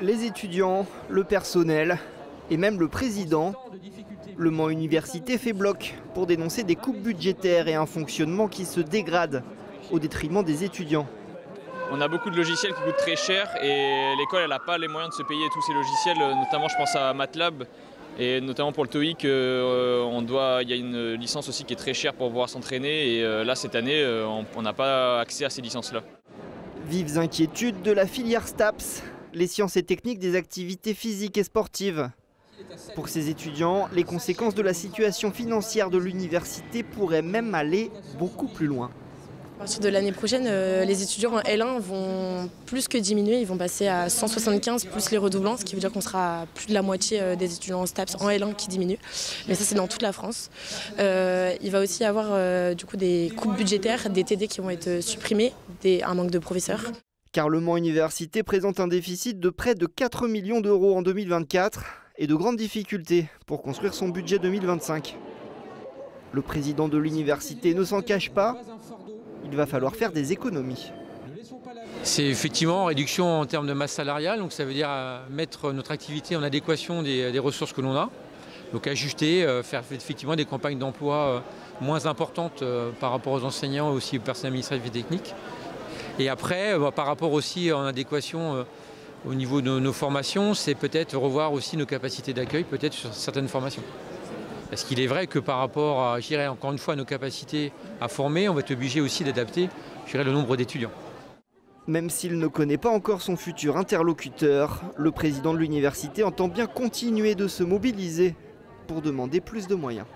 Les étudiants, le personnel et même le président. Le Mans Université fait bloc pour dénoncer des coupes budgétaires et un fonctionnement qui se dégrade au détriment des étudiants. On a beaucoup de logiciels qui coûtent très cher et l'école elle n'a pas les moyens de se payer tous ces logiciels, notamment je pense à MATLAB et notamment pour le TOEIC, il y a une licence aussi qui est très chère pour pouvoir s'entraîner et là cette année on n'a pas accès à ces licences-là. Vives inquiétudes de la filière STAPS, les sciences et techniques des activités physiques et sportives. Pour ces étudiants, les conséquences de la situation financière de l'université pourraient même aller beaucoup plus loin. À partir de l'année prochaine, les étudiants en L1 vont plus que diminuer, ils vont passer à 175 plus les redoublants, ce qui veut dire qu'on sera à plus de la moitié des étudiants en STAPS en L1 qui diminuent. Mais ça c'est dans toute la France. Il va aussi y avoir du coup des coupes budgétaires, des TD qui vont être supprimés, un manque de professeurs. Car le Mans Université présente un déficit de près de 4 millions d'euros en 2024 et de grandes difficultés pour construire son budget 2025. Le président de l'université ne s'en cache pas. Il va falloir faire des économies. C'est effectivement réduction en termes de masse salariale, donc ça veut dire mettre notre activité en adéquation des ressources que l'on a. Donc ajuster, faire effectivement des campagnes d'emploi moins importantes par rapport aux enseignants et aussi au personnel administratif et technique. Et après, par rapport aussi en adéquation au niveau de nos formations, c'est peut-être revoir aussi nos capacités d'accueil, peut-être sur certaines formations. Parce qu'il est vrai que par rapport à, je dirais, encore une fois, nos capacités à former, on va être obligé aussi d'adapter, je dirais, le nombre d'étudiants. Même s'il ne connaît pas encore son futur interlocuteur, le président de l'université entend bien continuer de se mobiliser pour demander plus de moyens.